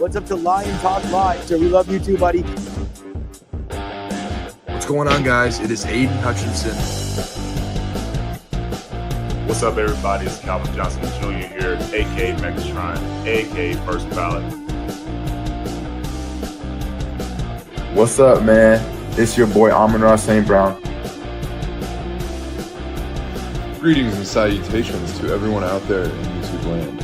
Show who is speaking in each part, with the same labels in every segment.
Speaker 1: What's up to Lion Talk Live? Sir, we love you too, buddy.
Speaker 2: What's going on, guys? It is Aiden Hutchinson.
Speaker 3: What's up, everybody? It's Calvin Johnson Jr. here, a.k.a. Megatron, a.k.a. First Ballot.
Speaker 4: What's up, man? It's your boy Amon-Ra St. Brown.
Speaker 5: Greetings and salutations to everyone out there in YouTube land.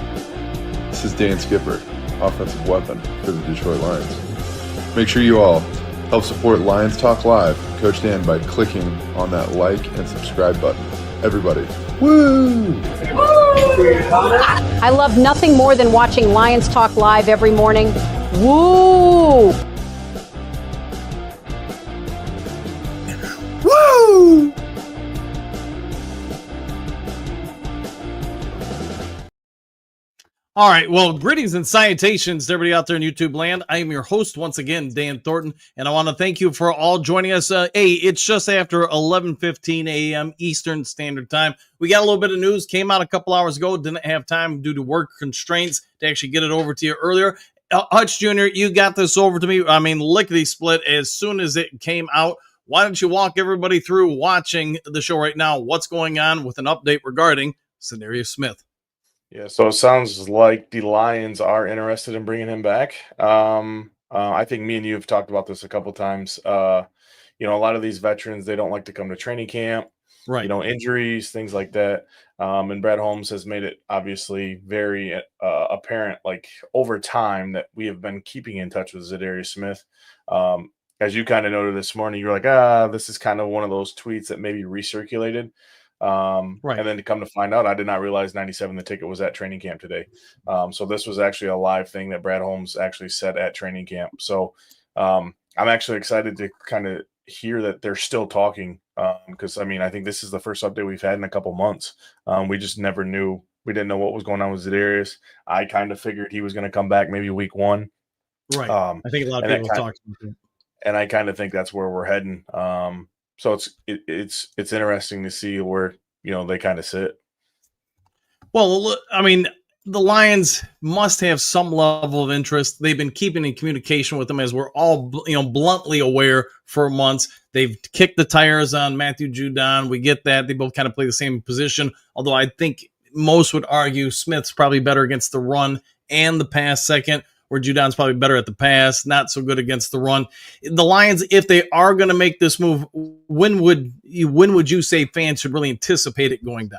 Speaker 5: This is Dan Skipper, offensive weapon for the Detroit Lions. Make sure you all help support Lions Talk Live, Coach Dan, by clicking on that like and subscribe button. Everybody, woo!
Speaker 6: I love nothing more than watching Lions Talk Live every morning. Woo!
Speaker 2: Woo!
Speaker 7: All right, well, greetings and salutations to everybody out there in YouTube land. I am your host once again, Dan Thornton, and I want to thank you for all joining us. It's just after 11:15 a.m. Eastern Standard Time. We got a little bit of news, came out a couple hours ago, didn't have time due to work constraints to actually get it over to you earlier. Hutch Jr., you got this over to me, lickety split as soon as it came out. Why don't you walk everybody through watching the show right now, what's going on with an update regarding Za Darious Smith?
Speaker 3: Yeah, so it sounds like the Lions are interested in bringing him back. I think me and you have talked about this a couple times. A lot of these veterans, they don't like to come to training camp.
Speaker 7: Right.
Speaker 3: Injuries, things like that. And Brad Holmes has made it obviously very apparent, like over time, that we have been keeping in touch with Zidarius Smith. As you kind of noted this morning, you're like, this is kind of one of those tweets that maybe recirculated.
Speaker 7: Right.
Speaker 3: And then to come to find out, I did not realize 97 the ticket was at training camp today. So this was actually a live thing that Brad Holmes actually said at training camp. So I'm actually excited to kind of hear that they're still talking because, I think this is the first update we've had in a couple months. We just never knew. We didn't know what was going on with Zidarius. I kind of figured he was going to come back maybe week one.
Speaker 7: Right. I think a lot of people talked about it.
Speaker 3: And I kind of think that's where we're heading. So it's interesting to see where, they kind of sit.
Speaker 7: Well, the Lions must have some level of interest. They've been keeping in communication with them, as we're all, bluntly aware for months. They've kicked the tires on Matthew Judon. We get that. They both kind of play the same position, although I think most would argue Smith's probably better against the run and the pass second, where Judon's probably better at the pass, not so good against the run. The Lions, if they are going to make this move, when would you say fans should really anticipate it going down?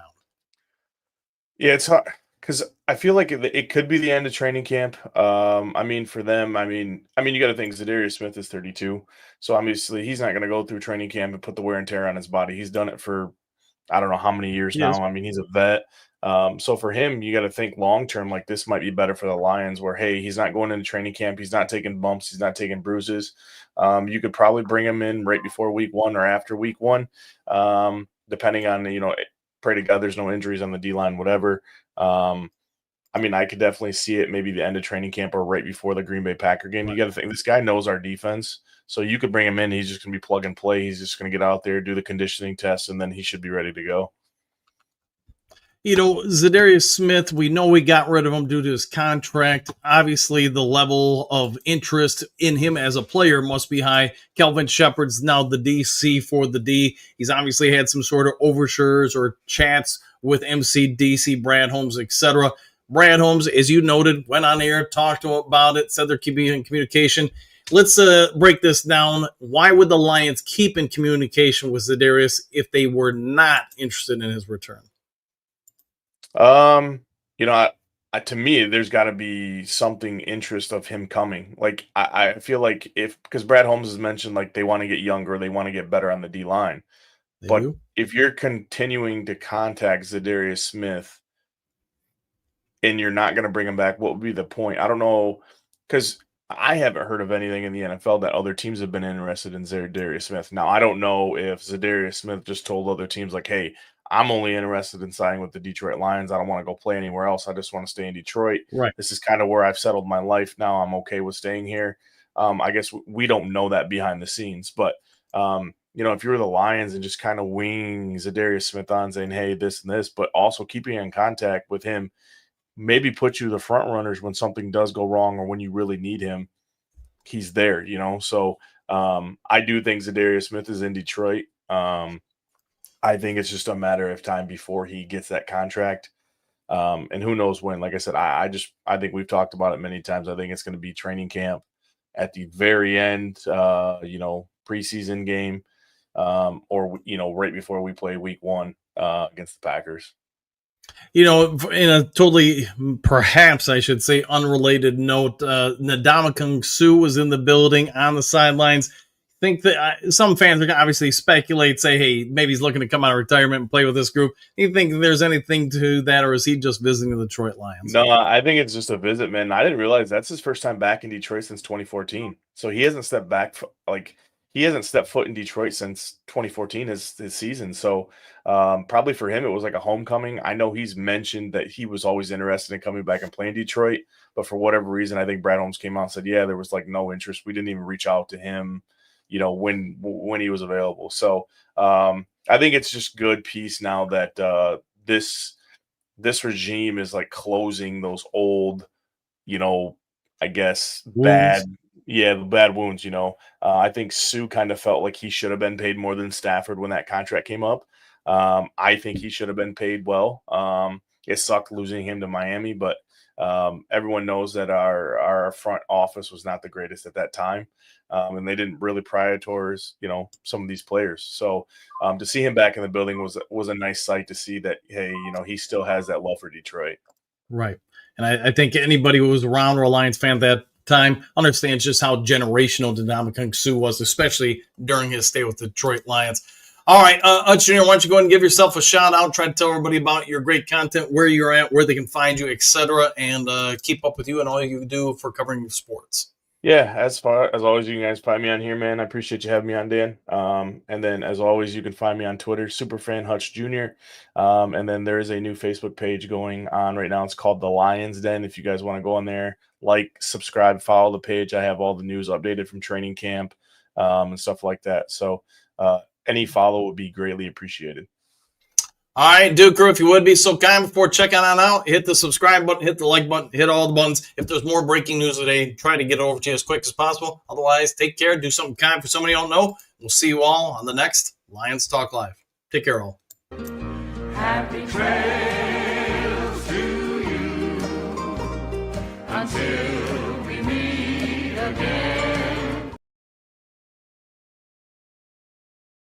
Speaker 3: Yeah, it's hard because I feel like it could be the end of training camp. For them, you got to think Zidarius Smith is 32, so obviously he's not going to go through training camp and put the wear and tear on his body. He's done it for I don't know how many years now. He's a vet. So for him, you got to think long term, like this might be better for the Lions where, hey, he's not going into training camp. He's not taking bumps. He's not taking bruises. You could probably bring him in right before week one or after week one, depending on, pray to God there's no injuries on the D-line, whatever. I could definitely see it maybe the end of training camp or right before the Green Bay Packer game. You got to think this guy knows our defense. So you could bring him in. He's just going to be plug and play. He's just going to get out there, do the conditioning tests, and then he should be ready to go.
Speaker 7: Zidarius Smith, we know we got rid of him due to his contract. Obviously, the level of interest in him as a player must be high. Kelvin Shepard's now the DC for the D. He's obviously had some sort of overtures or chats with MC, DC, Brad Holmes, etc. Brad Holmes, as you noted, went on air, talked to him about it, said they're keeping in communication. Let's break this down. Why would the Lions keep in communication with Zidarius if they were not interested in his return?
Speaker 3: To me, there's got to be something interest of him coming. Like, I feel like because Brad Holmes has mentioned, like, they want to get younger, they want to get better on the D line. But if you're continuing to contact Zidarius Smith and you're not going to bring him back, what would be the point? I don't know, because I haven't heard of anything in the NFL that other teams have been interested in Zidarius Smith. Now, I don't know if Zidarius Smith just told other teams, like, hey, I'm only interested in signing with the Detroit Lions. I don't want to go play anywhere else. I just want to stay in Detroit.
Speaker 7: Right.
Speaker 3: This is kind of where I've settled my life now. I'm okay with staying here. I guess we don't know that behind the scenes. But, if you're the Lions and just kind of winging Zidarius Smith on saying, hey, this and this, but also keeping in contact with him maybe put you the front runners when something does go wrong or when you really need him. He's there, So I do think Zadarious Smith is in Detroit. I think it's just a matter of time before he gets that contract. And who knows when. Like I said, I think we've talked about it many times. I think it's going to be training camp at the very end, preseason game, or right before we play week 1 against the Packers.
Speaker 7: In a totally, perhaps I should say, unrelated note, Ndamukong Suh was in the building on the sidelines. Think that some fans are going to obviously speculate, say, hey, maybe he's looking to come out of retirement and play with this group. Do you think there's anything to that, or is he just visiting the Detroit Lions?
Speaker 3: No, I think it's just a visit, man. I didn't realize that's his first time back in Detroit since 2014. So he hasn't stepped back, he hasn't stepped foot in Detroit since 2014, his season. So probably for him, it was like a homecoming. I know he's mentioned that he was always interested in coming back and playing Detroit, but for whatever reason, I think Brad Holmes came out and said, yeah, there was like no interest. We didn't even reach out to him, when he was available. So I think it's just good piece now that this regime is like closing those old, I guess wounds. bad wounds. I think Suh kind of felt like he should have been paid more than Stafford when that contract came up. I think he should have been paid well. It sucked losing him to Miami, but everyone knows that our front office was not the greatest at that time. And they didn't really prioritize, some of these players. So to see him back in the building was a nice sight to see that, hey, he still has that love for Detroit.
Speaker 7: Right. And I think anybody who was around or a Lions fan at that time understands just how generational Ndamukong Suh was, especially during his stay with the Detroit Lions. All right, Junior, why don't you go ahead and give yourself a shout out, try to tell everybody about your great content, where you're at, where they can find you, etc., and keep up with you and all you do for covering sports.
Speaker 3: Yeah, as always, you guys find me on here, man. I appreciate you having me on, Dan. And then, as always, you can find me on Twitter, Superfan Hutch Jr. And then there is a new Facebook page going on right now. It's called The Lions Den. If you guys want to go on there, subscribe, follow the page. I have all the news updated from training camp and stuff like that. So any follow would be greatly appreciated.
Speaker 7: All right, Duke Crew, if you would be so kind before checking on out, hit the subscribe button, hit the like button, hit all the buttons. If there's more breaking news today, try to get it over to you as quick as possible. Otherwise, take care, do something kind for somebody you don't know. We'll see you all on the next Lions Talk Live. Take care, all.
Speaker 8: Happy trails to you until